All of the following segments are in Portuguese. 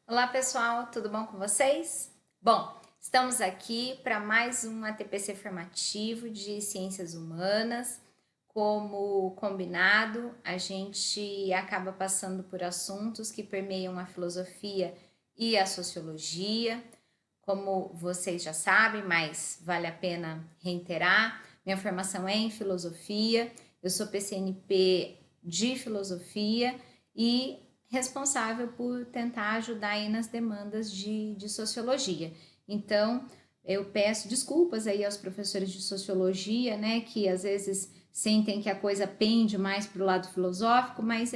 Olá pessoal, tudo bom com vocês? Bom, estamos aqui para mais um ATPC formativo de Ciências Humanas. Como combinado, a gente acaba passando por assuntos que permeiam a filosofia e a sociologia. Como vocês já sabem, mas vale a pena reiterar, minha formação é em filosofia, eu sou PCNP de filosofia e responsável por tentar ajudar aí nas demandas de sociologia. Então, eu peço desculpas aí aos professores de sociologia, né, que às vezes sentem que a coisa pende mais para o lado filosófico, mas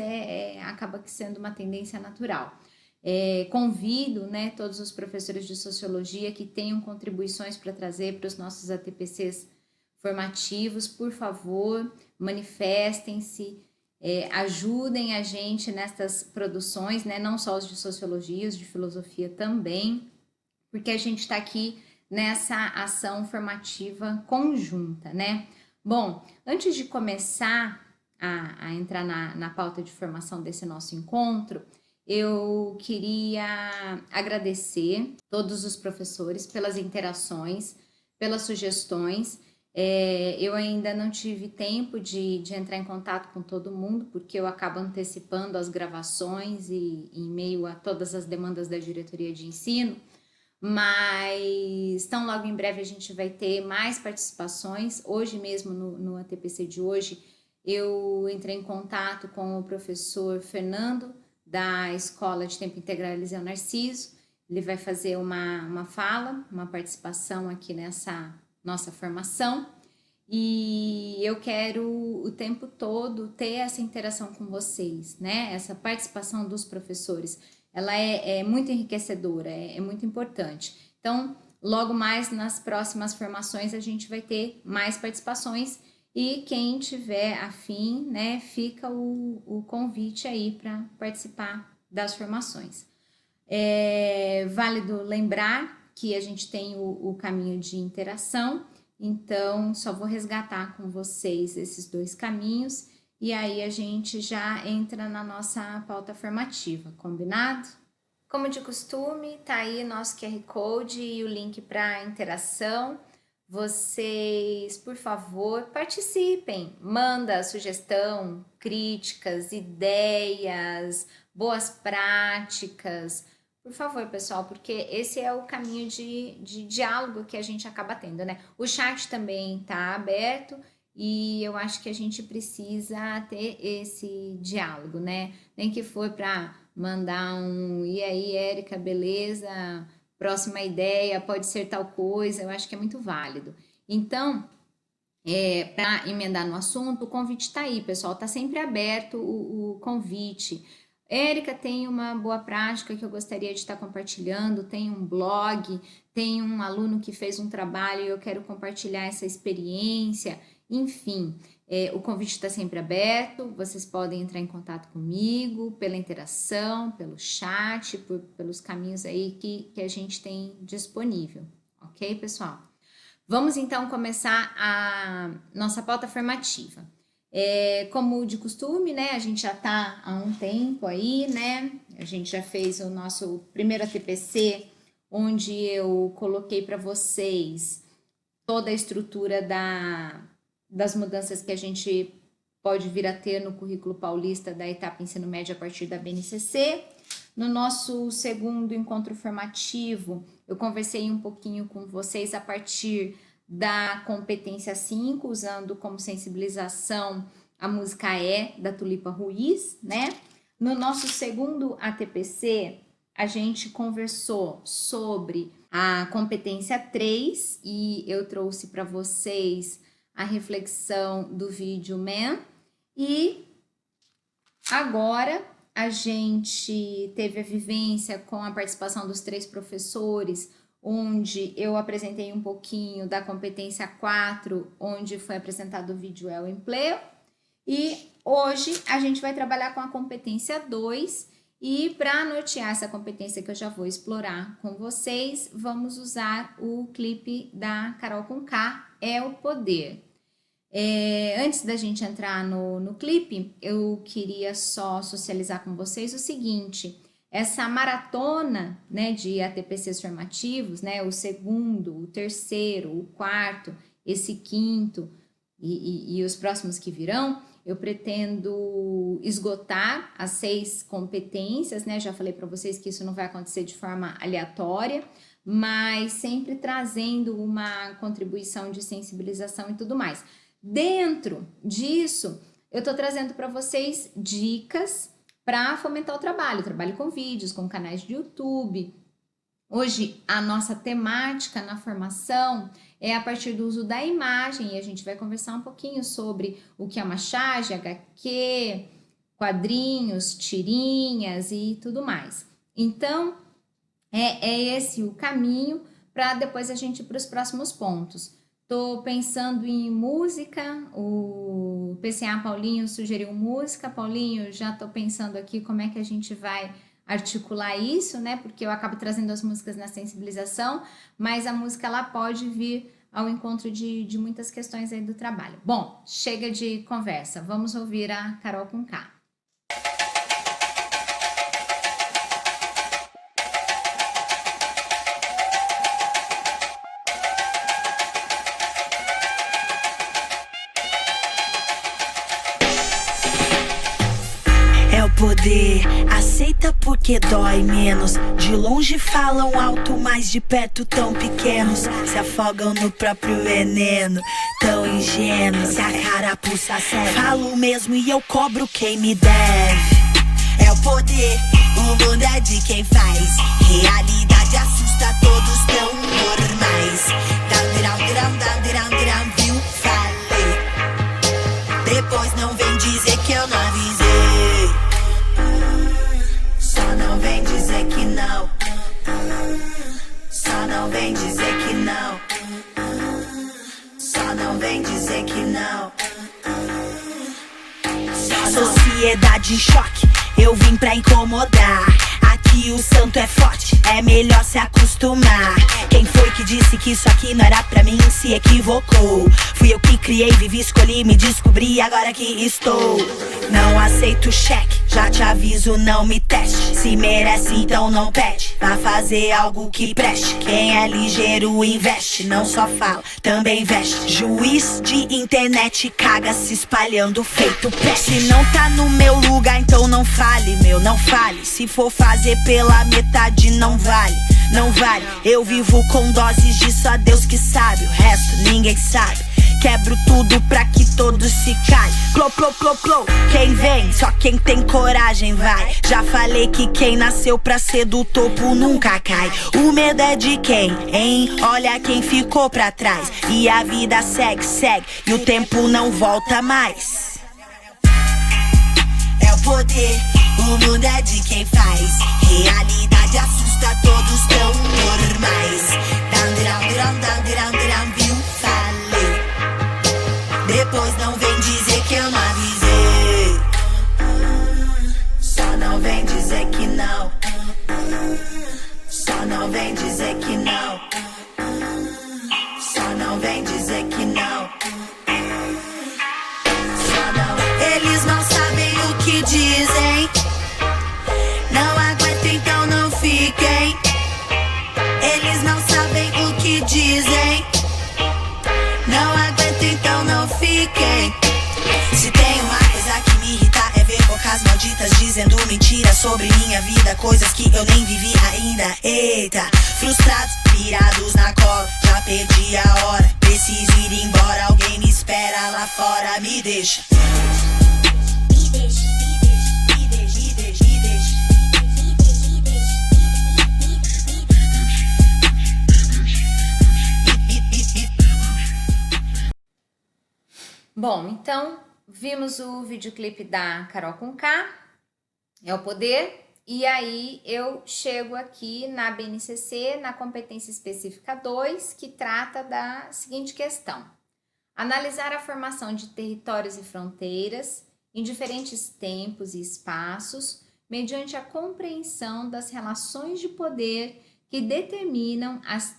acaba que sendo uma tendência natural. Convido, né, todos os professores de sociologia que tenham contribuições para trazer para os nossos ATPCs formativos, por favor, manifestem-se, ajudem a gente nessas produções, né, não só os de sociologia, os de filosofia também, porque a gente está aqui nessa ação formativa conjunta, né? Bom, antes de começar a entrar na pauta de formação desse nosso encontro, eu queria agradecer todos os professores pelas interações, pelas sugestões. Eu ainda não tive tempo de entrar em contato com todo mundo, porque eu acabo antecipando as gravações e em meio a todas as demandas da diretoria de ensino, mas tão logo em breve a gente vai ter mais participações. Hoje mesmo, no ATPC de hoje, eu entrei em contato com o professor Fernando, da Escola de Tempo Integral Eliseu Narciso. Ele vai fazer uma fala, uma participação aqui nessa nossa formação. E eu quero o tempo todo ter essa interação com vocês, né? Essa participação dos professores, ela é muito enriquecedora, é muito importante. Então, logo mais nas próximas formações a gente vai ter mais participações e quem tiver afim, né, fica o convite aí para participar das formações. É válido lembrar que a gente tem o caminho de interação, então só vou resgatar com vocês esses dois caminhos e aí a gente já entra na nossa pauta formativa, combinado? Como de costume, tá aí nosso QR Code e o link para interação. Vocês, por favor, participem, manda sugestão, críticas, ideias, boas práticas. Por favor, pessoal, porque esse é o caminho de diálogo que a gente acaba tendo, né? O chat também está aberto e eu acho que a gente precisa ter esse diálogo, né? Nem que for para mandar um e aí, Érica, beleza? Próxima ideia, pode ser tal coisa, eu acho que é muito válido. Então, para emendar no assunto, o convite está aí, pessoal, está sempre aberto o convite. Érica, tem uma boa prática que eu gostaria de estar compartilhando, tem um blog, tem um aluno que fez um trabalho e eu quero compartilhar essa experiência, enfim, o convite está sempre aberto, vocês podem entrar em contato comigo pela interação, pelo chat, pelos caminhos aí que a gente tem disponível, ok, pessoal? Vamos então começar a nossa pauta formativa. Como de costume, né? A gente já está há um tempo aí, né? A gente já fez o nosso primeiro ATPC, onde eu coloquei para vocês toda a estrutura das mudanças que a gente pode vir a ter no currículo paulista da etapa ensino médio a partir da BNCC. No nosso segundo encontro formativo, eu conversei um pouquinho com vocês a partir da competência 5, usando como sensibilização a música da Tulipa Ruiz, né? No nosso segundo ATPC, a gente conversou sobre a competência 3 e eu trouxe para vocês a reflexão do vídeo Man. E agora a gente teve a vivência com a participação dos 3 professores, onde eu apresentei um pouquinho da competência 4, onde foi apresentado o vídeo El Empleo. E hoje a gente vai trabalhar com a competência 2 e para nortear essa competência que eu já vou explorar com vocês, vamos usar o clipe da Carol Conká, É o Poder. Antes da gente entrar no clipe, eu queria só socializar com vocês o seguinte, essa maratona, né, de ATPCs formativos, né, o segundo, o terceiro, o quarto, esse quinto e os próximos que virão, eu pretendo esgotar as 6 competências, né? Já falei para vocês que isso não vai acontecer de forma aleatória, mas sempre trazendo uma contribuição de sensibilização e tudo mais. Dentro disso, eu estou trazendo para vocês dicas para fomentar o trabalho com vídeos, com canais de YouTube. Hoje, a nossa temática na formação é a partir do uso da imagem, e a gente vai conversar um pouquinho sobre o que é uma charge, HQ, quadrinhos, tirinhas e tudo mais. Então, é esse o caminho para depois a gente ir para os próximos pontos. Estou pensando em música, o PCA Paulinho sugeriu música. Paulinho, já estou pensando aqui como é que a gente vai articular isso, né? Porque eu acabo trazendo as músicas na sensibilização, mas a música ela pode vir ao encontro de muitas questões aí do trabalho. Bom, chega de conversa, vamos ouvir a Carol com K. Poder, aceita porque dói menos. De longe falam alto, mas de perto tão pequenos. Se afogam no próprio veneno, tão ingênuos. Se a carapuça serve, falo mesmo e eu cobro quem me deve. É o poder, o mundo é de quem faz. Realidade assusta todos tão normais. Viu? Falei. Depois não vem dizer que eu não avisei. Só não vem dizer que não. Só não vem dizer que não. Só não vem dizer que não. Sociedade em choque, eu vim pra incomodar. Aqui o santo é forte, é melhor se acostumar. Quem foi que disse que isso aqui não era pra mim? Se equivocou. Fui eu que criei, vivi, escolhi, me descobri, agora que estou. Não aceito cheque, já te aviso, não me teste. Se merece, então não pede. Vá fazer algo que preste. Quem é ligeiro investe, não só fala, também veste. Juiz de internet caga se espalhando feito peste. Se não tá no meu lugar, então não fale, meu, não fale. Se for fazer pela metade, não vale, não vale. Eu vivo com doses de só Deus que sabe, o resto ninguém sabe. Quebro tudo pra que todos se caem. Clô, clô, clô, clô. Quem vem, só quem tem coragem vai. Já falei que quem nasceu pra ser do topo nunca cai. O medo é de quem, hein? Olha quem ficou pra trás. E a vida segue, segue, e o tempo não volta mais. É o poder, o mundo é de quem faz. Realidade assusta todos tão normais. Viu? Falei. Depois não vem dizer que eu não avisei. Só não vem dizer que não. Só não vem dizer que não. Só não vem dizer que não. Só não. Eles não sabem o que dizem. Não aguentam, então não fiquem. Eles não sabem o que dizem. Não aguento, então não fiquem. Se tem uma coisa que me irrita é ver bocas malditas dizendo mentiras sobre minha vida, coisas que eu nem vivi ainda. Eita, frustrados, pirados na cola, já perdi a hora. Preciso ir embora, alguém me espera lá fora. Me deixa. Me deixa, me deixa, me deixa, me deixa, me deixa. Bom, então vimos o videoclipe da Carol com K, é o poder, e aí eu chego aqui na BNCC, na competência específica 2, que trata da seguinte questão: analisar a formação de territórios e fronteiras em diferentes tempos e espaços, mediante a compreensão das relações de poder que determinam as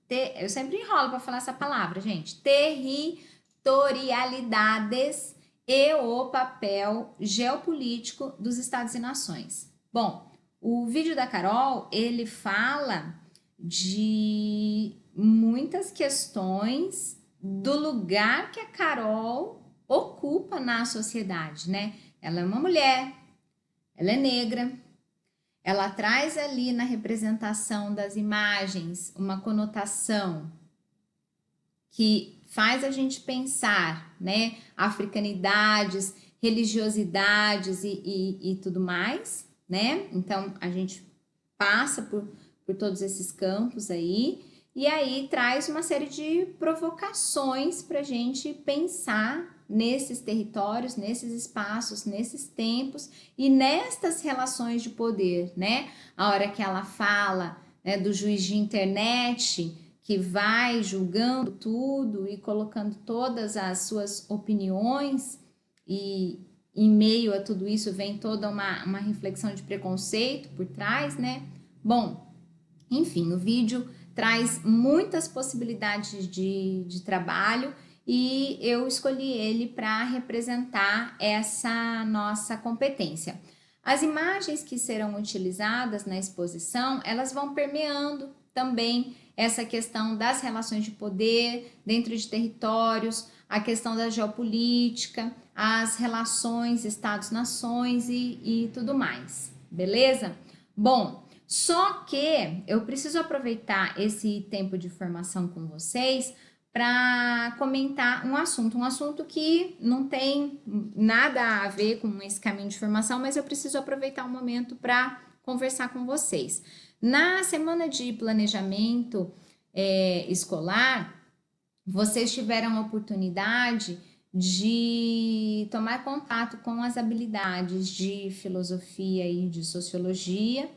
eu sempre enrolo para falar essa palavra, gente, territorialidades e o papel geopolítico dos Estados e nações. Bom, o vídeo da Carol, ele fala de muitas questões do lugar que a Carol ocupa na sociedade, né? Ela é uma mulher, ela é negra, ela traz ali na representação das imagens uma conotação que faz a gente pensar, né? Africanidades, religiosidades e tudo mais, né? Então, a gente passa por todos esses campos aí, e aí traz uma série de provocações para a gente pensar nesses territórios, nesses espaços, nesses tempos e nestas relações de poder, né? A hora que ela fala, né, do juiz de internet que vai julgando tudo e colocando todas as suas opiniões, e em meio a tudo isso vem toda uma reflexão de preconceito por trás, né? Bom, enfim, o vídeo traz muitas possibilidades de trabalho e eu escolhi ele para representar essa nossa competência. As imagens que serão utilizadas na exposição, elas vão permeando também essa questão das relações de poder dentro de territórios, a questão da geopolítica, as relações Estados-nações e tudo mais, beleza? Bom, só que eu preciso aproveitar esse tempo de formação com vocês para comentar um assunto que não tem nada a ver com esse caminho de formação, mas eu preciso aproveitar o momento para conversar com vocês. Na semana de planejamento escolar, vocês tiveram a oportunidade de tomar contato com as habilidades de filosofia e de sociologia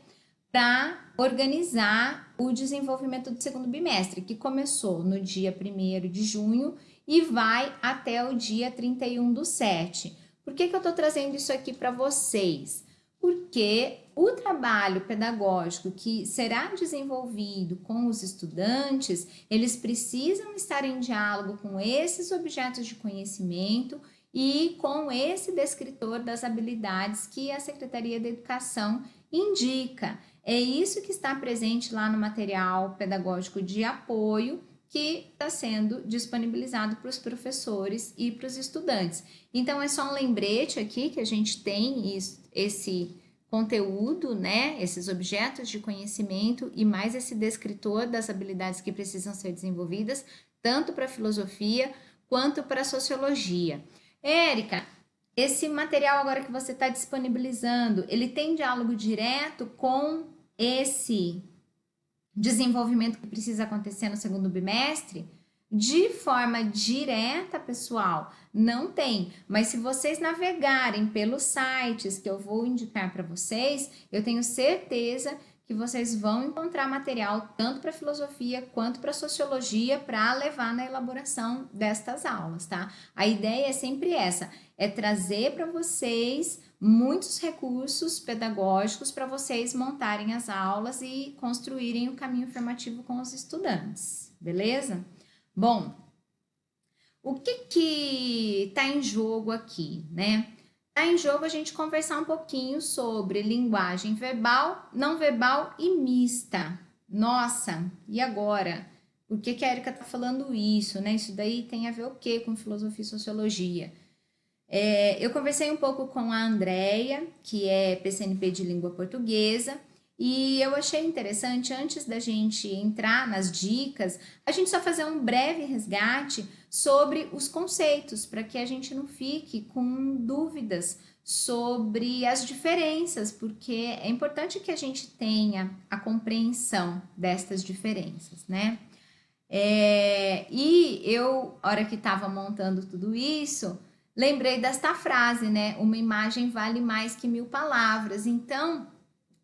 para organizar o desenvolvimento do segundo bimestre, que começou no dia 1º de junho e vai até o dia 31/7. Por que eu estou trazendo isso aqui para vocês? Porque o trabalho pedagógico que será desenvolvido com os estudantes, eles precisam estar em diálogo com esses objetos de conhecimento e com esse descritor das habilidades que a Secretaria da Educação indica. É isso que está presente lá no material pedagógico de apoio que está sendo disponibilizado para os professores e para os estudantes. Então, é só um lembrete aqui que a gente tem esse conteúdo, né? Esses objetos de conhecimento e mais esse descritor das habilidades que precisam ser desenvolvidas, tanto para a filosofia quanto para a sociologia. Érica, esse material agora que você está disponibilizando, ele tem diálogo direto com esse desenvolvimento que precisa acontecer no segundo bimestre? De forma direta, pessoal, não tem. Mas se vocês navegarem pelos sites que eu vou indicar para vocês, eu tenho certeza que vocês vão encontrar material tanto para filosofia quanto para sociologia para levar na elaboração destas aulas, tá? A ideia é sempre essa, é trazer para vocês muitos recursos pedagógicos para vocês montarem as aulas e construírem o caminho formativo com os estudantes, beleza? Bom, o que está em jogo aqui, né? Está em jogo a gente conversar um pouquinho sobre linguagem verbal, não verbal e mista. Nossa, e agora? Por que a Érica está falando isso, né? Isso daí tem a ver o quê com filosofia e sociologia? Eu conversei um pouco com a Andrea, que é PCNP de língua portuguesa, e eu achei interessante, antes da gente entrar nas dicas, a gente só fazer um breve resgate sobre os conceitos, para que a gente não fique com dúvidas sobre as diferenças, porque é importante que a gente tenha a compreensão destas diferenças, né? E eu, a hora que estava montando tudo isso, lembrei desta frase, né? Uma imagem vale mais que 1000 palavras. Então,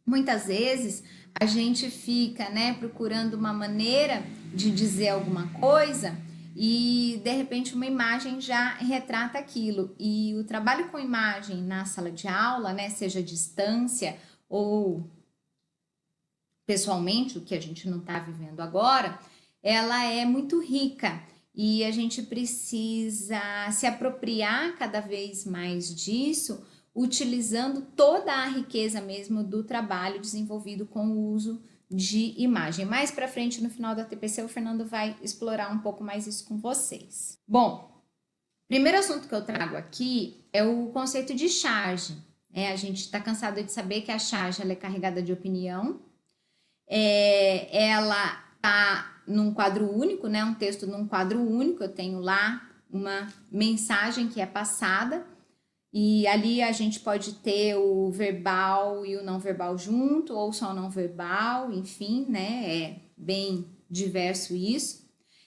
muitas vezes a gente fica, né, procurando uma maneira de dizer alguma coisa e de repente uma imagem já retrata aquilo. E o trabalho com imagem na sala de aula, né, seja à distância ou pessoalmente, o que a gente não está vivendo agora, ela é muito rica e a gente precisa se apropriar cada vez mais disso, utilizando toda a riqueza mesmo do trabalho desenvolvido com o uso de imagem. Mais para frente, no final da TPC, o Fernando vai explorar um pouco mais isso com vocês. Bom, primeiro assunto que eu trago aqui é o conceito de charge. A gente está cansado de saber que a charge ela é carregada de opinião, ela está num quadro único, né? Um texto num quadro único, eu tenho lá uma mensagem que é passada, e ali a gente pode ter o verbal e o não verbal junto, ou só o não verbal, enfim, né? É bem diverso isso.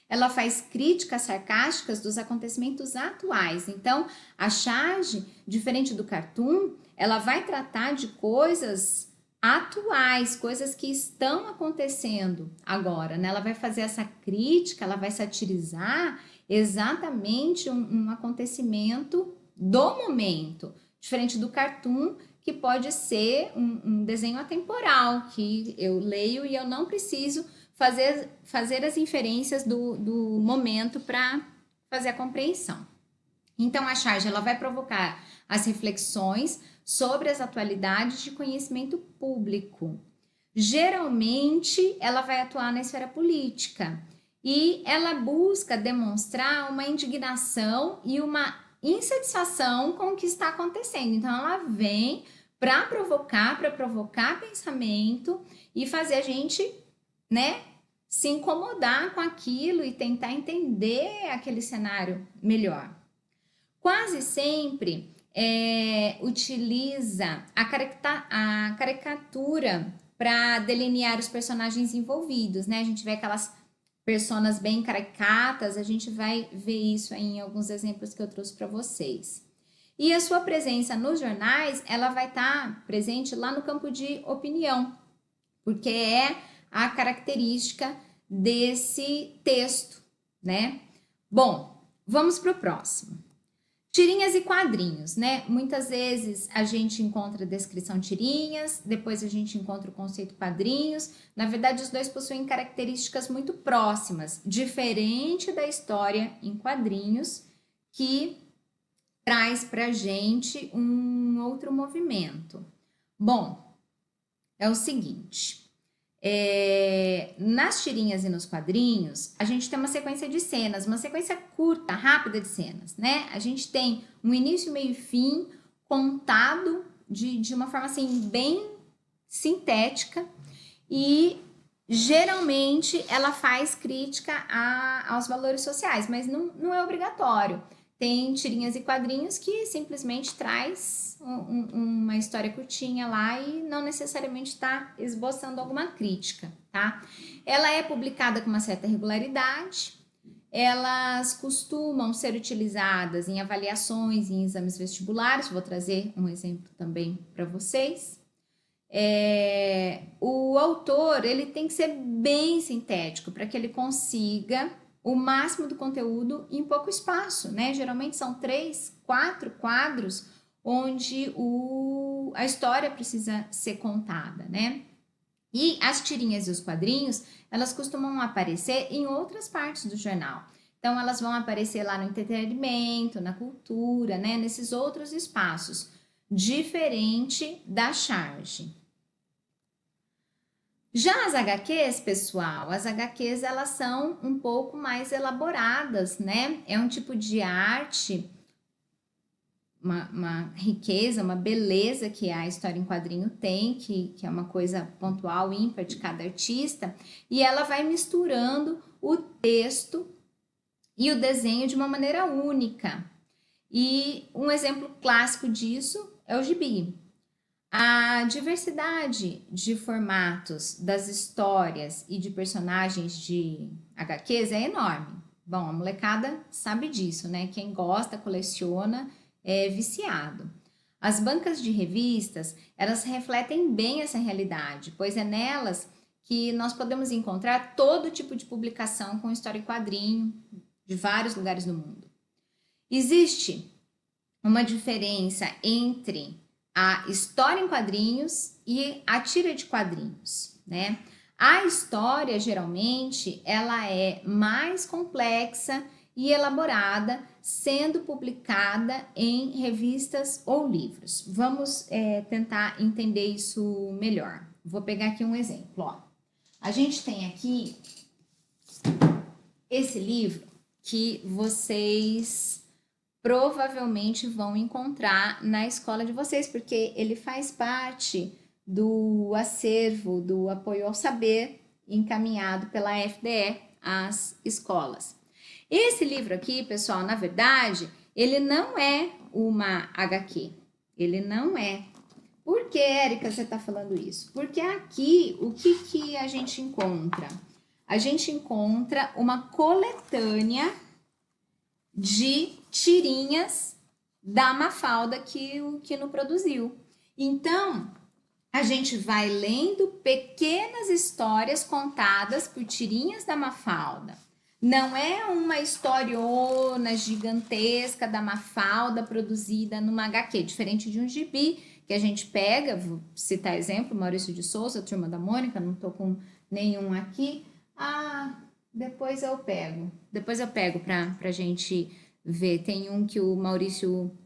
Ela faz críticas sarcásticas dos acontecimentos atuais. Então, a charge, diferente do cartoon, ela vai tratar de coisas atuais, coisas que estão acontecendo agora, né? Ela vai fazer essa crítica, ela vai satirizar exatamente um acontecimento do momento, diferente do cartoon, que pode ser um desenho atemporal, que eu leio e eu não preciso fazer as inferências do momento para fazer a compreensão. Então, a charge ela vai provocar as reflexões sobre as atualidades de conhecimento público. Geralmente, ela vai atuar na esfera política e ela busca demonstrar uma indignação e uma insatisfação com o que está acontecendo. Então, ela vem para provocar pensamento e fazer a gente, né, se incomodar com aquilo e tentar entender aquele cenário melhor. Quase sempre utiliza a caricatura para delinear os personagens envolvidos, né? A gente vê aquelas personas bem caricatas, a gente vai ver isso aí em alguns exemplos que eu trouxe para vocês. E a sua presença nos jornais, ela vai estar presente lá no campo de opinião, porque é a característica desse texto, né? Bom, vamos para o próximo. Tirinhas e quadrinhos, né? Muitas vezes a gente encontra a descrição tirinhas, depois a gente encontra o conceito quadrinhos. Na verdade, os dois possuem características muito próximas, diferente da história em quadrinhos, que traz pra gente um outro movimento. Bom, é o seguinte, nas tirinhas e nos quadrinhos, a gente tem uma sequência de cenas, uma sequência curta, rápida de cenas, né? A gente tem um início, meio e fim, contado de uma forma, assim, bem sintética, e geralmente ela faz crítica aos valores sociais, mas não é obrigatório. Tem tirinhas e quadrinhos que simplesmente traz uma história curtinha lá e não necessariamente está esboçando alguma crítica, tá? Ela é publicada com uma certa regularidade, elas costumam ser utilizadas em avaliações, em exames vestibulares, vou trazer um exemplo também para vocês. O autor, ele tem que ser bem sintético para que ele consiga o máximo do conteúdo em pouco espaço, né? Geralmente são 3, 4 quadros onde a história precisa ser contada, né? E as tirinhas e os quadrinhos, elas costumam aparecer em outras partes do jornal. Então, elas vão aparecer lá no entretenimento, na cultura, né? Nesses outros espaços, diferente da charge. Já as HQs, pessoal, as HQs elas são um pouco mais elaboradas, né? É um tipo de arte, uma riqueza, uma beleza que a história em quadrinho tem, que é uma coisa pontual, ímpar de cada artista, e ela vai misturando o texto e o desenho de uma maneira única. E um exemplo clássico disso é o gibi. A diversidade de formatos das histórias e de personagens de HQs é enorme. Bom, a molecada sabe disso, né? Quem gosta, coleciona, é viciado. As bancas de revistas, elas refletem bem essa realidade, pois é nelas que nós podemos encontrar todo tipo de publicação com história em quadrinho de vários lugares do mundo. Existe uma diferença entre a história em quadrinhos e a tira de quadrinhos, né? A história, geralmente, ela é mais complexa e elaborada sendo publicada em revistas ou livros. Vamos tentar entender isso melhor. Vou pegar aqui um exemplo, ó. A gente tem aqui esse livro que vocês provavelmente vão encontrar na escola de vocês, porque ele faz parte do acervo do apoio ao saber encaminhado pela FDE às escolas. Esse livro aqui, pessoal, na verdade, ele não é uma HQ. Ele não é. Por que, Érica, você está falando isso? Porque aqui, o que a gente encontra? A gente encontra uma coletânea de tirinhas da Mafalda que o Quino produziu. Então, a gente vai lendo pequenas histórias contadas por tirinhas da Mafalda. Não é uma historiona gigantesca da Mafalda produzida numa HQ, diferente de um gibi que a gente pega, vou citar exemplo, Maurício de Souza, Turma da Mônica, não tô com nenhum aqui. Depois eu pego pra gente ver. Tem um que o Maurício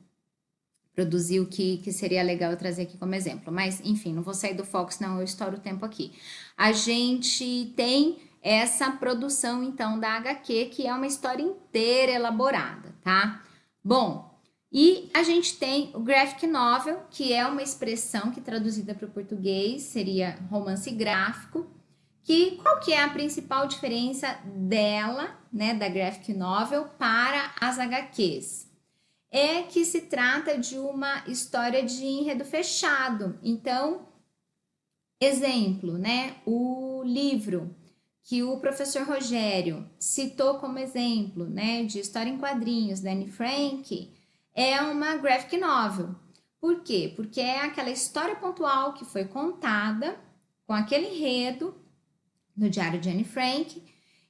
produziu que seria legal eu trazer aqui como exemplo. Mas, enfim, não vou sair do foco, senão eu estouro o tempo aqui. A gente tem essa produção, então, da HQ, que é uma história inteira elaborada, tá? Bom, e a gente tem o graphic novel, que é uma expressão que traduzida para o português seria romance gráfico, que qual que é a principal diferença dela, né, da graphic novel para as HQs? É que se trata de uma história de enredo fechado. Então, exemplo, né, o livro que o professor Rogério citou como exemplo, né, de história em quadrinhos da Anne Frank, é uma graphic novel. Por quê? Porque é aquela história pontual que foi contada com aquele enredo no Diário de Anne Frank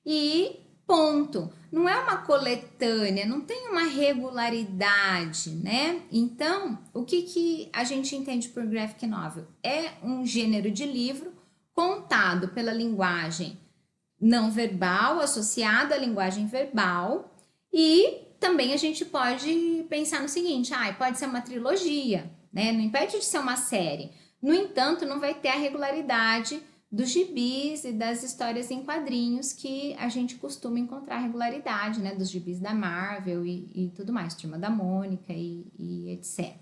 e ponto. Não é uma coletânea, não tem uma regularidade, né? Então, o que a gente entende por graphic novel? É um gênero de livro contado pela linguagem não verbal, associado à linguagem verbal, e também a gente pode pensar no seguinte, pode ser uma trilogia, né? Não impede de ser uma série. No entanto, não vai ter a regularidade dos gibis e das histórias em quadrinhos que a gente costuma encontrar regularidade, né? Dos gibis da Marvel e tudo mais, Turma da Mônica e etc.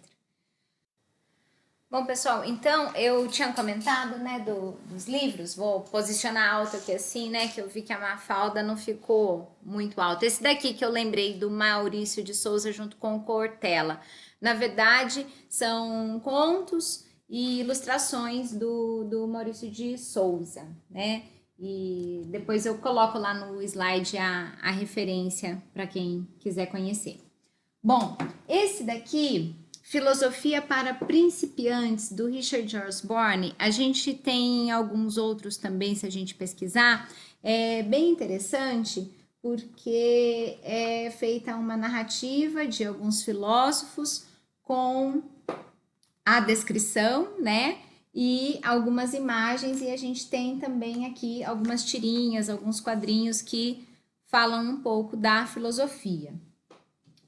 Bom, pessoal, então eu tinha comentado, né, dos livros, vou posicionar alto aqui assim, né, que eu vi que a Mafalda não ficou muito alta. Esse daqui que eu lembrei do Maurício de Souza junto com o Cortella, na verdade são contos e ilustrações do Maurício de Souza, né, e depois eu coloco lá no slide a referência para quem quiser conhecer. Bom, esse daqui... Filosofia para Principiantes, do Richard Osborne, a gente tem alguns outros também, se a gente pesquisar, é bem interessante, porque é feita uma narrativa de alguns filósofos com a descrição, né, e algumas imagens, e a gente tem também aqui algumas tirinhas, alguns quadrinhos que falam um pouco da filosofia.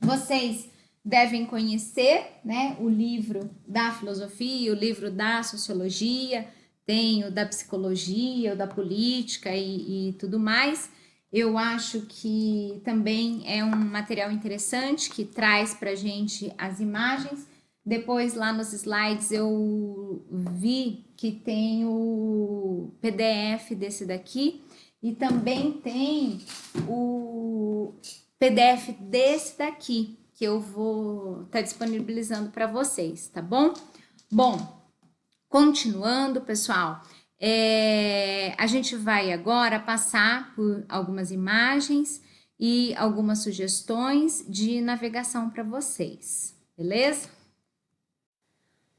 Vocês devem conhecer, né, o livro da filosofia, o livro da sociologia, tem o da psicologia, o da política e tudo mais. Eu acho que também é um material interessante que traz para a gente as imagens. Depois, lá nos slides, eu vi que tem o PDF desse daqui e também tem o PDF desse daqui, que eu vou estar disponibilizando para vocês, tá bom? Bom, continuando, pessoal, a gente vai agora passar por algumas imagens e algumas sugestões de navegação para vocês, beleza?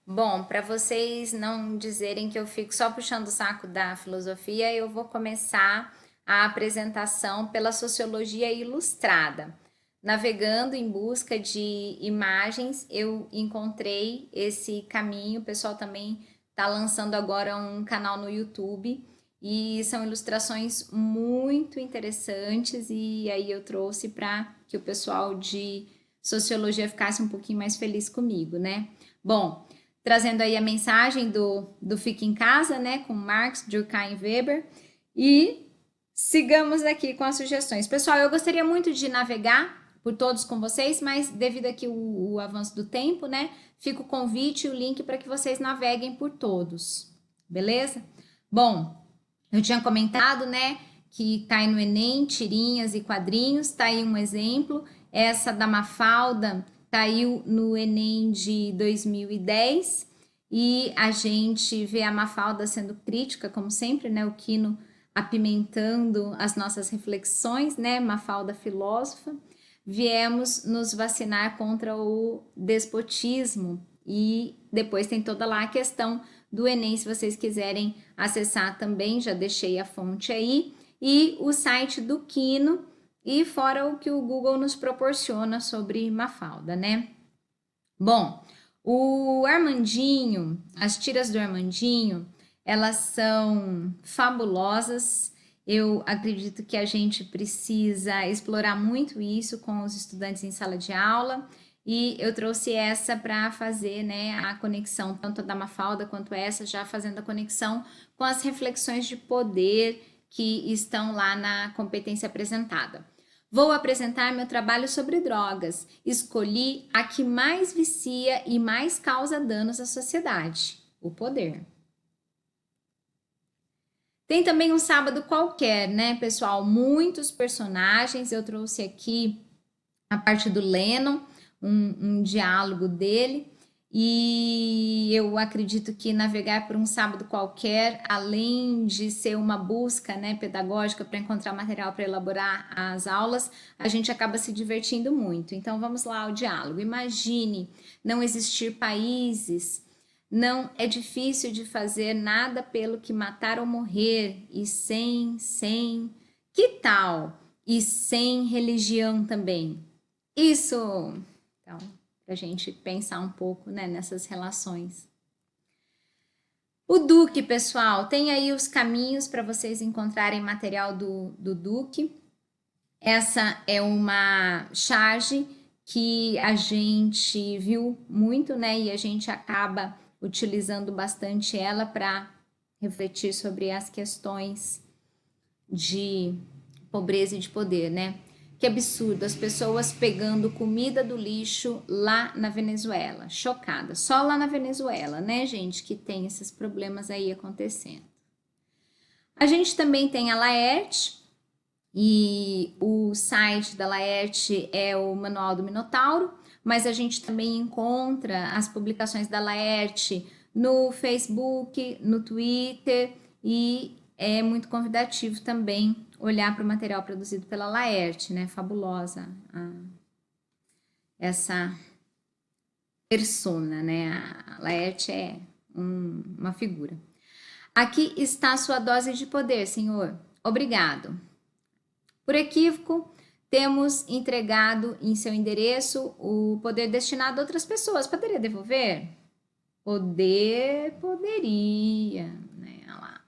Bom, para vocês não dizerem que eu fico só puxando o saco da filosofia, eu vou começar a apresentação pela sociologia ilustrada. Navegando em busca de imagens, eu encontrei esse caminho. O pessoal também está lançando agora um canal no YouTube e são ilustrações muito interessantes, e aí eu trouxe para que o pessoal de sociologia ficasse um pouquinho mais feliz comigo, né? Bom, trazendo aí a mensagem do Fique em Casa, né, com Marx, Durkheim e Weber, e sigamos aqui com as sugestões. Pessoal, eu gostaria muito de navegar por todos com vocês, mas devido aqui o avanço do tempo, né, fica o convite e o link para que vocês naveguem por todos, beleza? Bom, eu tinha comentado, né, que cai no Enem, tirinhas e quadrinhos, tá aí um exemplo. Essa da Mafalda caiu no Enem de 2010 e a gente vê a Mafalda sendo crítica, como sempre, né, o Quino apimentando as nossas reflexões, né, Mafalda filósofa. Viemos nos vacinar contra o despotismo e depois tem toda lá a questão do Enem, se vocês quiserem acessar também, já deixei a fonte aí, e o site do Quino, e fora o que o Google nos proporciona sobre Mafalda, né? Bom, o Armandinho, as tiras do Armandinho, elas são fabulosas. Eu acredito que a gente precisa explorar muito isso com os estudantes em sala de aula. E eu trouxe essa para fazer, né, a conexão, tanto da Mafalda quanto essa, já fazendo a conexão com as reflexões de poder que estão lá na competência apresentada. Vou apresentar meu trabalho sobre drogas. Escolhi a que mais vicia e mais causa danos à sociedade: o poder. Tem também um sábado qualquer, né, pessoal? Muitos personagens. Eu trouxe aqui a parte do Lennon, um diálogo dele, e eu acredito que navegar por um sábado qualquer, além de ser uma busca, né, pedagógica para encontrar material para elaborar as aulas, a gente acaba se divertindo muito. Então vamos lá ao diálogo. Imagine não existir países, não é difícil de fazer nada pelo que matar ou morrer, e sem, que tal? E sem religião também. Isso, então, para a gente pensar um pouco, né, nessas relações. O Duque, pessoal, tem aí os caminhos para vocês encontrarem material do Duque. Essa é uma charge que a gente viu muito, né, e a gente acaba utilizando bastante ela para refletir sobre as questões de pobreza e de poder, né? Que absurdo, as pessoas pegando comida do lixo lá na Venezuela. Chocada. Só lá na Venezuela, né, gente, que tem esses problemas aí acontecendo. A gente também tem a Laerte, e o site da Laerte é o Manual do Minotauro, mas a gente também encontra as publicações da Laerte no Facebook, no Twitter, e é muito convidativo também olhar para o material produzido pela Laerte, né? Fabulosa essa persona, né? A Laerte é uma figura. Aqui está a sua dose de poder, senhor. Obrigado. Por equívoco, temos entregado em seu endereço o poder destinado a outras pessoas. Poderia devolver? Poderia, né? Olha lá,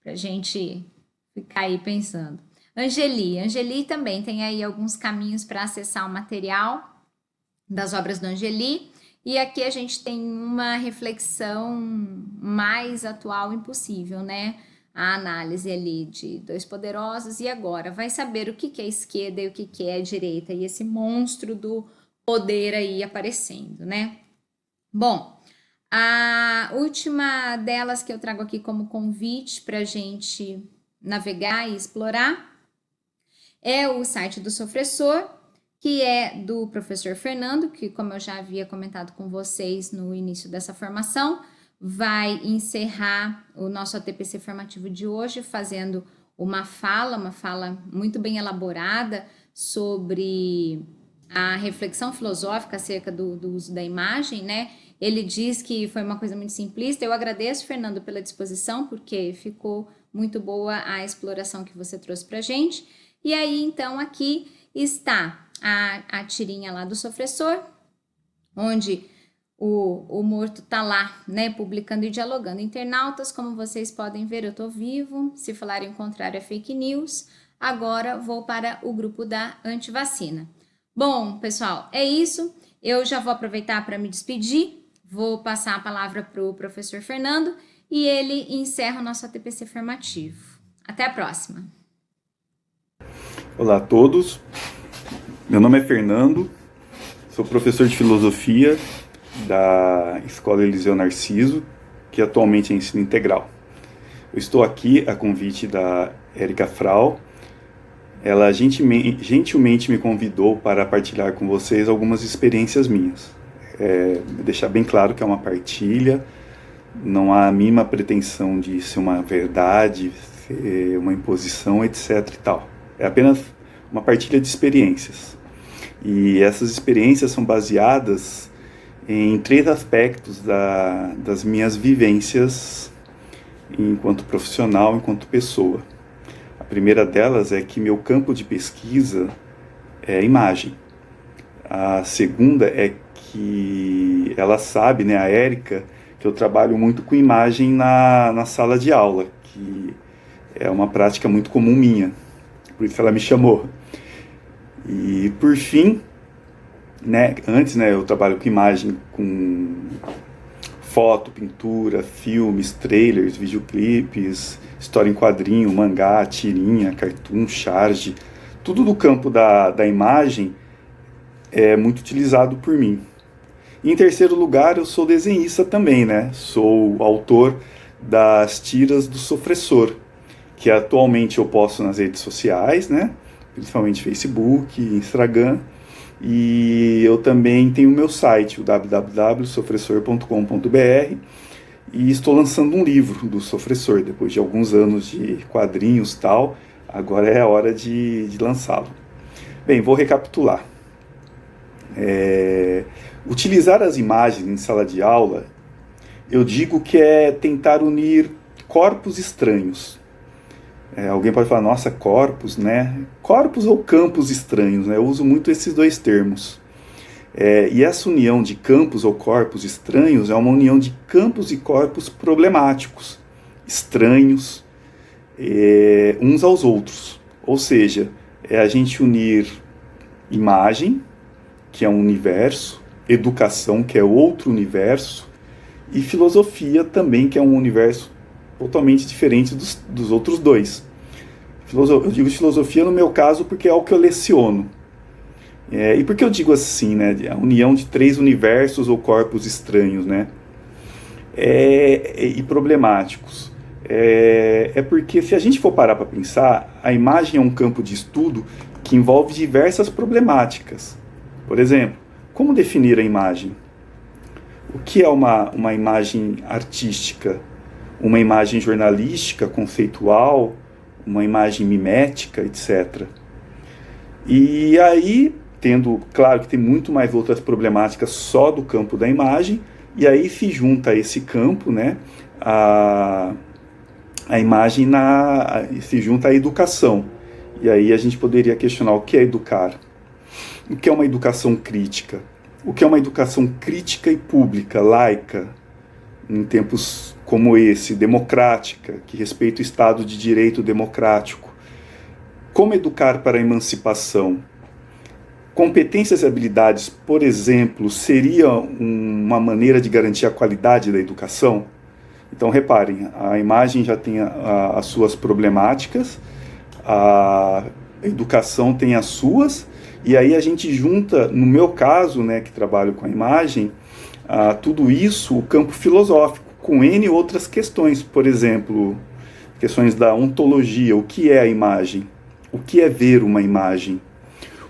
pra gente ficar aí pensando. Angeli também tem aí alguns caminhos para acessar o material das obras do Angeli. E aqui a gente tem uma reflexão mais atual impossível, né? A análise ali de Dois Poderosos, e agora vai saber o que é esquerda e o que é direita, e esse monstro do poder aí aparecendo, né? Bom, a última delas que eu trago aqui como convite para a gente navegar e explorar é o site do Sofressor, que é do professor Fernando, que, como eu já havia comentado com vocês no início dessa formação, vai encerrar o nosso ATPC formativo de hoje fazendo uma fala muito bem elaborada sobre a reflexão filosófica acerca do uso da imagem, né? Ele diz que foi uma coisa muito simplista. Eu agradeço, Fernando, pela disposição, porque ficou muito boa a exploração que você trouxe pra gente. E aí, então, aqui está a tirinha lá do Sofressor, onde o morto tá lá, né, publicando e dialogando. Internautas, como vocês podem ver, eu tô vivo. Se falarem o contrário é fake news. Agora vou para o grupo da antivacina. Bom, pessoal, é isso. Eu já vou aproveitar para me despedir. Vou passar a palavra para o professor Fernando e ele encerra o nosso ATPC formativo. Até a próxima. Olá a todos. Meu nome é Fernando. Sou professor de filosofia da Escola Eliseu Narciso, que atualmente é ensino integral. Eu estou aqui a convite da Érica Frau. Ela gentilmente me convidou para partilhar com vocês algumas experiências minhas. Deixar bem claro que é uma partilha, não há a mínima pretensão de ser uma verdade, ser uma imposição, etc. e tal. É apenas uma partilha de experiências. E essas experiências são baseadas em 3 aspectos das minhas vivências enquanto profissional, enquanto pessoa. A primeira delas é que meu campo de pesquisa é imagem. A segunda é que ela sabe, né, a Érica, que eu trabalho muito com imagem na sala de aula, que é uma prática muito comum minha, por isso ela me chamou. E por fim, né, antes, né, eu trabalho com imagem, com foto, pintura, filmes, trailers, videoclipes, história em quadrinho, mangá, tirinha, cartoon, charge, tudo do campo da imagem é muito utilizado por mim. E em terceiro lugar, eu sou desenhista também, né? Sou autor das tiras do Sofressor, que atualmente eu posto nas redes sociais, né? Principalmente Facebook, Instagram, e eu também tenho o meu site, o www.sofressor.com.br, e estou lançando um livro do Sofressor, depois de alguns anos de quadrinhos e tal, agora é a hora de lançá-lo. Bem, vou recapitular. Utilizar as imagens em sala de aula, eu digo que é tentar unir corpos estranhos. Alguém pode falar, nossa, corpos, né? Corpos ou campos estranhos, né? Eu uso muito esses 2 termos. E essa união de campos ou corpos estranhos é uma união de campos e corpos problemáticos, estranhos, uns aos outros. Ou seja, é a gente unir imagem, que é um universo, educação, que é outro universo, e filosofia também, que é um universo totalmente diferente dos outros 2. Eu digo filosofia no meu caso porque é o que eu leciono. E por que eu digo assim, né? A união de 3 universos ou corpos estranhos, né? E problemáticos. Porque se a gente for parar para pensar, a imagem é um campo de estudo que envolve diversas problemáticas. Por exemplo, como definir a imagem? O que é uma imagem artística? Uma imagem jornalística, conceitual, uma imagem mimética, etc. E aí, claro que tem muito mais outras problemáticas só do campo da imagem, e aí se junta a esse campo, né, a imagem se junta à educação. E aí a gente poderia questionar o que é educar. O que é uma educação crítica? O que é uma educação crítica e pública, laica, em tempos como esse, democrática, que respeita o Estado de Direito democrático? Como educar para a emancipação? Competências e habilidades, por exemplo, seria uma maneira de garantir a qualidade da educação? Então, reparem, a imagem já tem as suas problemáticas, a educação tem as suas, e aí a gente junta, no meu caso, né, que trabalho com a imagem, tudo isso, o campo filosófico, com N outras questões, por exemplo, questões da ontologia, o que é a imagem? O que é ver uma imagem?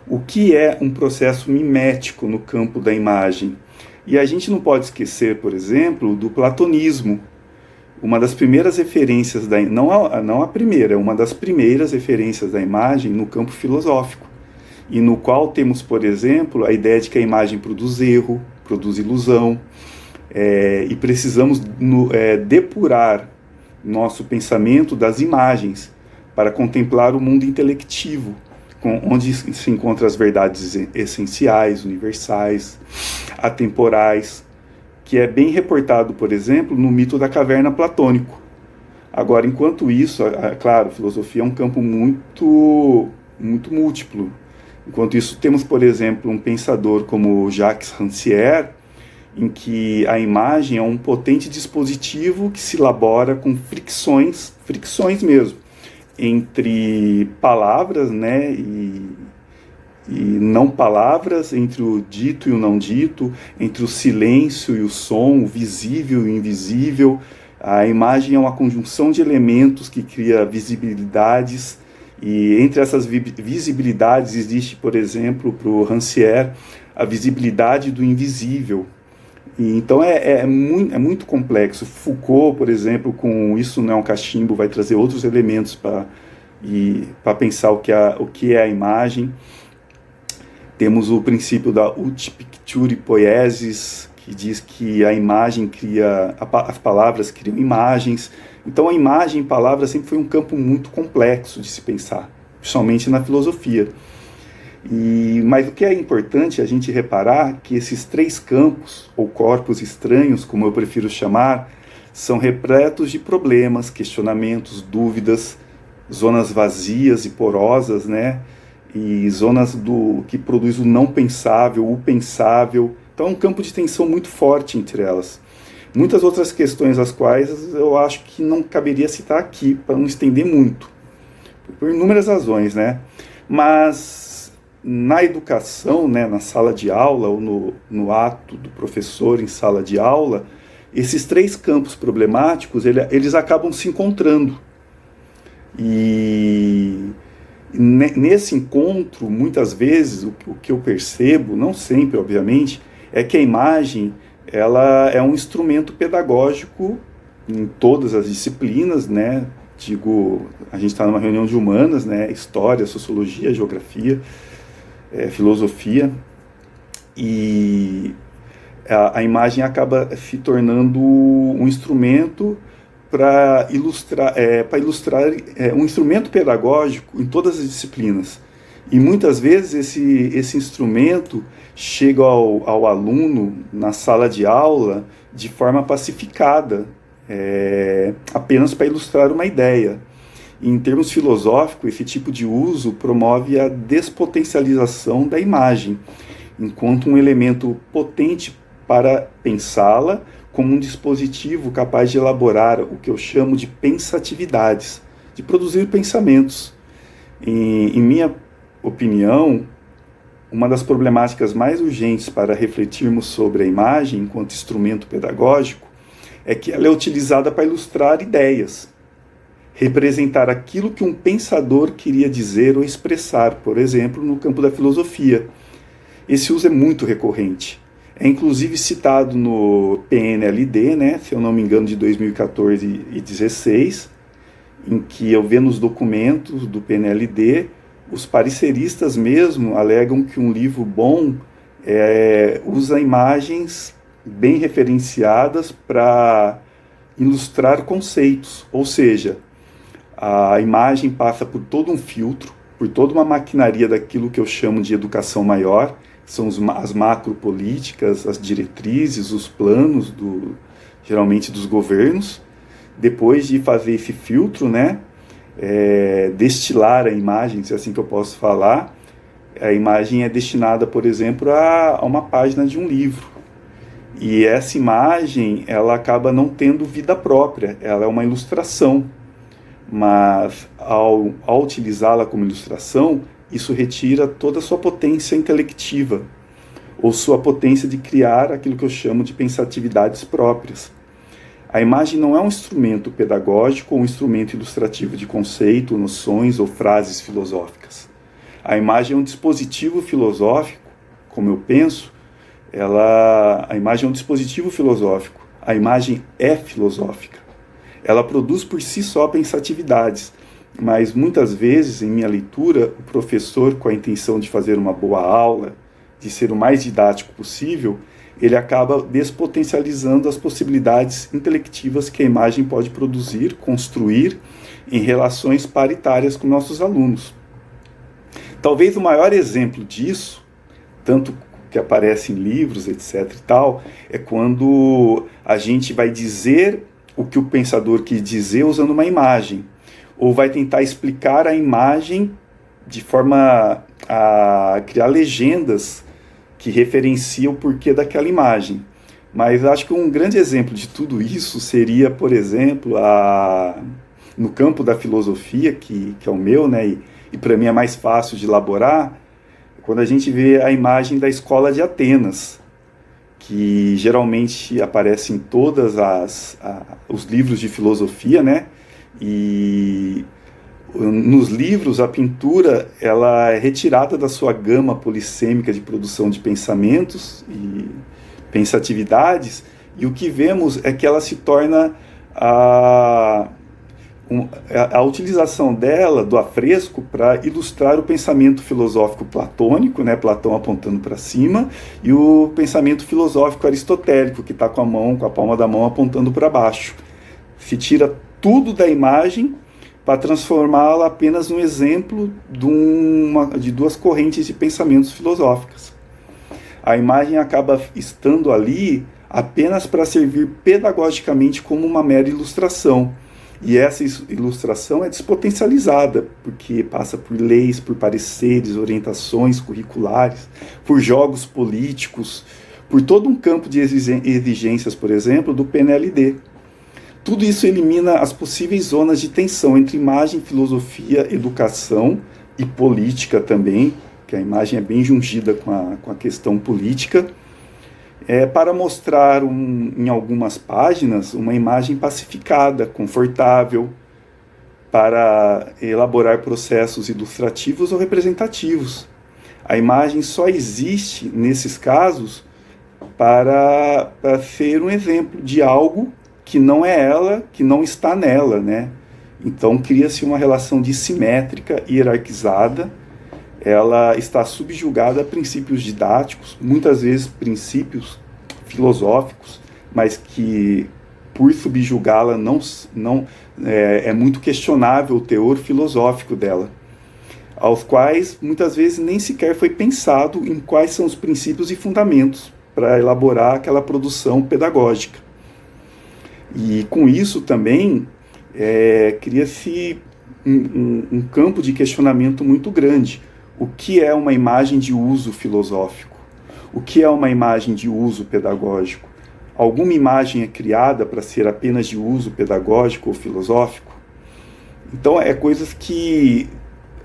O que é um processo mimético no campo da imagem? E a gente não pode esquecer, por exemplo, do platonismo. Uma das primeiras referências, não a primeira, uma das primeiras referências da imagem no campo filosófico, e no qual temos, por exemplo, a ideia de que a imagem produz erro, produz ilusão, e precisamos depurar nosso pensamento das imagens para contemplar o mundo intelectivo, onde se encontram as verdades essenciais, universais, atemporais, que é bem reportado, por exemplo, no mito da caverna platônico. Agora, enquanto isso, claro, a filosofia é um campo muito múltiplo. Enquanto isso, temos, por exemplo, um pensador como Jacques Rancière, em que a imagem é um potente dispositivo que se elabora com fricções mesmo, entre palavras, né, e não palavras, entre o dito e o não dito, entre o silêncio e o som, o visível e o invisível. A imagem é uma conjunção de elementos que cria visibilidades, e entre essas visibilidades existe, por exemplo, para o Rancière, a visibilidade do invisível. E então é muito complexo. Foucault, por exemplo, com Isso Não é um Cachimbo, vai trazer outros elementos para pensar o que é a imagem. Temos o princípio da ut picture poiesis, que diz que a imagem as palavras criam imagens. Então a imagem e palavra sempre foi um campo muito complexo de se pensar, principalmente na filosofia. Mas o que é importante a gente reparar que esses três campos, ou corpos estranhos, como eu prefiro chamar, são repletos de problemas, questionamentos, dúvidas, zonas vazias e porosas, né? E zonas que produz o não pensável, o pensável. Então é um campo de tensão muito forte entre elas. Muitas outras questões as quais eu acho que não caberia citar aqui, para não estender muito, por inúmeras razões, né? Mas na educação, né, na sala de aula, ou no ato do professor em sala de aula, esses três campos problemáticos, eles acabam se encontrando. E nesse encontro, muitas vezes, o que eu percebo, não sempre, obviamente, é que a imagem ela é um instrumento pedagógico em todas as disciplinas, né? A gente está numa reunião de humanas, né? História, sociologia, geografia, filosofia, e a imagem acaba se tornando um instrumento para ilustrar, um instrumento pedagógico em todas as disciplinas. E muitas vezes esse instrumento chega ao aluno na sala de aula de forma pacificada, apenas para ilustrar uma ideia. E, em termos filosóficos, esse tipo de uso promove a despotencialização da imagem, enquanto um elemento potente para pensá-la, como um dispositivo capaz de elaborar o que eu chamo de pensatividades, de produzir pensamentos. Em minha opinião, uma das problemáticas mais urgentes para refletirmos sobre a imagem enquanto instrumento pedagógico é que ela é utilizada para ilustrar ideias, representar aquilo que um pensador queria dizer ou expressar, por exemplo, no campo da filosofia. Esse uso é muito recorrente. É inclusive citado no PNLD, né, se eu não me engano, de 2014 e 2016, em que eu vejo nos documentos do PNLD, os pareceristas mesmo alegam que um livro bom usa imagens bem referenciadas para ilustrar conceitos, ou seja, a imagem passa por todo um filtro, por toda uma maquinaria daquilo que eu chamo de educação maior, são as macropolíticas, as diretrizes, os planos, geralmente dos governos. Depois de fazer esse filtro, né, destilar a imagem, se é assim que eu posso falar, a imagem é destinada, por exemplo, a uma página de um livro. E essa imagem, ela acaba não tendo vida própria, ela é uma ilustração. Mas, ao utilizá-la como ilustração, isso retira toda a sua potência intelectiva, ou sua potência de criar aquilo que eu chamo de pensatividades próprias. A imagem não é um instrumento pedagógico ou um instrumento ilustrativo de conceito, noções ou frases filosóficas. A imagem é um dispositivo filosófico, como eu penso, a imagem é um dispositivo filosófico, a imagem é filosófica. Ela produz por si só pensatividades, mas muitas vezes, em minha leitura, o professor, com a intenção de fazer uma boa aula, de ser o mais didático possível, ele acaba despotencializando as possibilidades intelectivas que a imagem pode produzir, construir em relações paritárias com nossos alunos. Talvez o maior exemplo disso, tanto que aparece em livros, etc. e tal, é quando a gente vai dizer o que o pensador quis dizer usando uma imagem, ou vai tentar explicar a imagem de forma a criar legendas que referenciam o porquê daquela imagem. Mas acho que um grande exemplo de tudo isso seria, por exemplo, no campo da filosofia, que é o meu, né, e para mim é mais fácil de elaborar, quando a gente vê a imagem da escola de Atenas, que geralmente aparece em todos os livros de filosofia, né, e nos livros a pintura ela é retirada da sua gama polissêmica de produção de pensamentos e pensatividades, e o que vemos é que ela se torna a utilização dela, do afresco, para ilustrar o pensamento filosófico platônico, né, Platão apontando para cima, e o pensamento filosófico aristotélico, que está com a palma da mão apontando para baixo. Se tira tudo da imagem para transformá-la apenas num exemplo de duas correntes de pensamentos filosóficas. A imagem acaba estando ali apenas para servir pedagogicamente como uma mera ilustração. E essa ilustração é despotencializada, porque passa por leis, por pareceres, orientações curriculares, por jogos políticos, por todo um campo de exigências, por exemplo, do PNLD. Tudo isso elimina as possíveis zonas de tensão entre imagem, filosofia, educação e política também, que a imagem é bem jungida com a questão política, para mostrar em algumas páginas uma imagem pacificada, confortável, para elaborar processos ilustrativos ou representativos. A imagem só existe, nesses casos, para ser um exemplo de algo que não é ela, que não está nela, né? Então cria-se uma relação dissimétrica, hierarquizada. Ela está subjugada a princípios didáticos, muitas vezes princípios filosóficos, mas que, por subjugá-la, é muito questionável o teor filosófico dela, aos quais muitas vezes nem sequer foi pensado em quais são os princípios e fundamentos para elaborar aquela produção pedagógica. E com isso também cria-se um campo de questionamento muito grande. O que é uma imagem de uso filosófico? O que é uma imagem de uso pedagógico? Alguma imagem é criada para ser apenas de uso pedagógico ou filosófico? Então, coisas que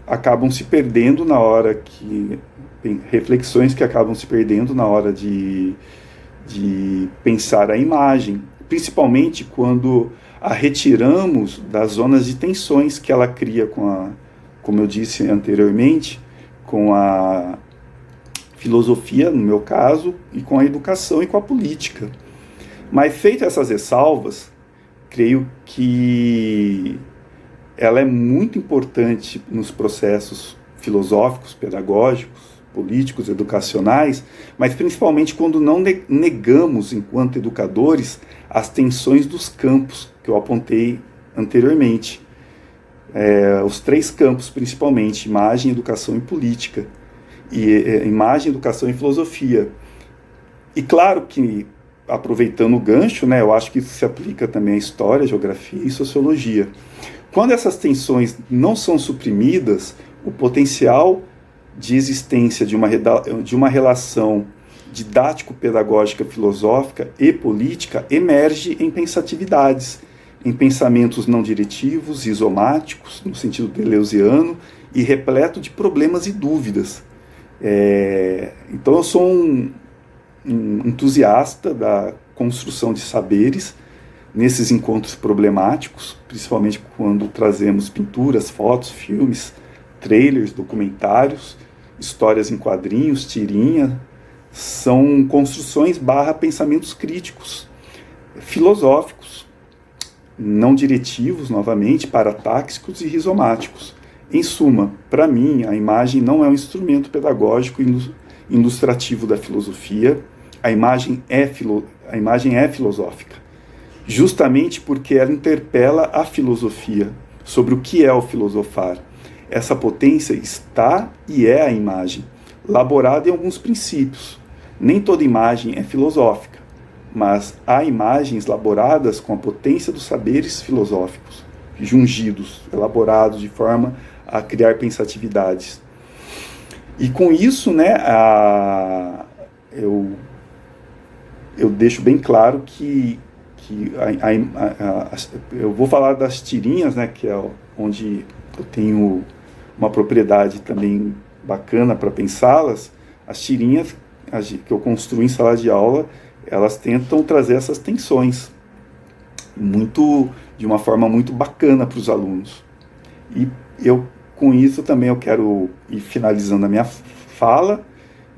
acabam se perdendo na hora que... reflexões que acabam se perdendo na hora de pensar a imagem, principalmente quando a retiramos das zonas de tensões que ela cria como eu disse anteriormente, com a filosofia, no meu caso, e com a educação e com a política. Mas, feitas essas ressalvas, creio que ela é muito importante nos processos filosóficos, pedagógicos, políticos, educacionais, mas principalmente quando não negamos, enquanto educadores, as tensões dos campos que eu apontei anteriormente. Os três campos, principalmente, imagem, educação e política. Imagem, educação e filosofia. E claro que, aproveitando o gancho, né, eu acho que isso se aplica também à história, geografia e sociologia. Quando essas tensões não são suprimidas, o potencial de existência de uma relação didático-pedagógica, filosófica e política emerge em pensatividades, em pensamentos não diretivos, isomáticos, no sentido deleuziano, e repleto de problemas e dúvidas. Então eu sou um entusiasta da construção de saberes nesses encontros problemáticos, principalmente quando trazemos pinturas, fotos, filmes, trailers, documentários, histórias em quadrinhos, tirinha. São construções / pensamentos críticos, filosóficos, não diretivos, novamente, paratáxicos e rizomáticos. Em suma, para mim, a imagem não é um instrumento pedagógico ilustrativo da filosofia, a imagem é filosófica, justamente porque ela interpela a filosofia sobre o que é o filosofar. Essa potência está e é a imagem, laborada em alguns princípios, Nem toda imagem é filosófica, mas há imagens elaboradas com a potência dos saberes filosóficos, jungidos, elaborados de forma a criar pensatividades. E com isso, né, eu deixo bem claro que eu vou falar das tirinhas, né, que é onde eu tenho uma propriedade também bacana para pensá-las. As tirinhas que eu construo em sala de aula, elas tentam trazer essas tensões de uma forma muito bacana para os alunos. E com isso também eu quero ir finalizando a minha fala,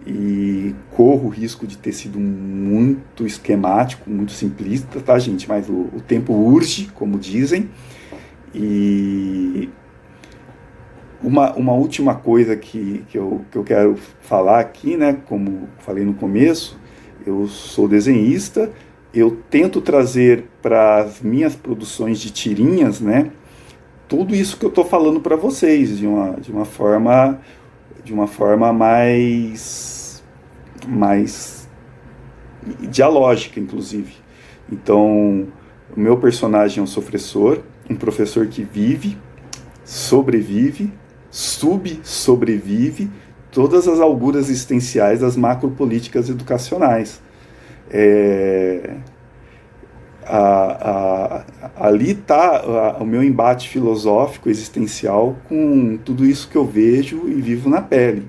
e corro o risco de ter sido muito esquemático, muito simplista, tá, gente? Mas o tempo urge, como dizem. E uma última coisa que eu quero falar aqui, né? Como falei no começo, eu sou desenhista, eu tento trazer para as minhas produções de tirinhas, né, tudo isso que eu estou falando para vocês de uma forma mais dialógica, inclusive. Então, o meu personagem é um professor que vive, sobrevive, sobrevive todas as alguras existenciais das macropolíticas educacionais. Ali está o meu embate filosófico, existencial, com tudo isso que eu vejo e vivo na pele.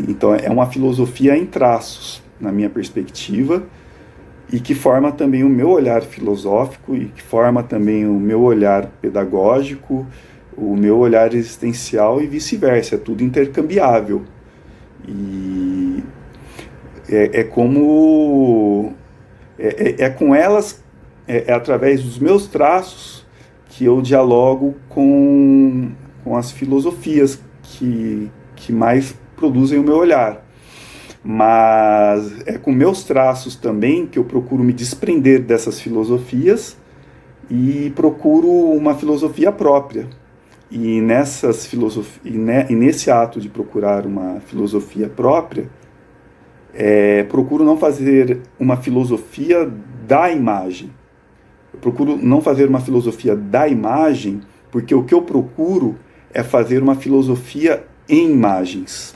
Então é uma filosofia em traços, na minha perspectiva, e que forma também o meu olhar filosófico, e que forma também o meu olhar pedagógico, o meu olhar existencial, e vice-versa, é tudo intercambiável. E com elas, através dos meus traços, que eu dialogo com as filosofias que mais produzem o meu olhar. Mas é com meus traços também que eu procuro me desprender dessas filosofias e procuro uma filosofia própria. E nesse ato de procurar uma filosofia própria, procuro não fazer uma filosofia da imagem. Eu procuro não fazer uma filosofia da imagem, porque o que eu procuro é fazer uma filosofia em imagens.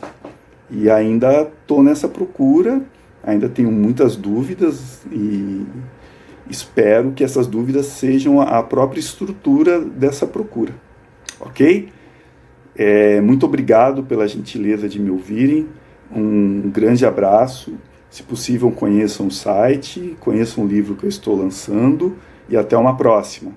E ainda estou nessa procura, ainda tenho muitas dúvidas e espero que essas dúvidas sejam a própria estrutura dessa procura. Ok? Muito obrigado pela gentileza de me ouvirem. Um grande abraço. Se possível, conheçam o site, conheçam o livro que eu estou lançando e até uma próxima.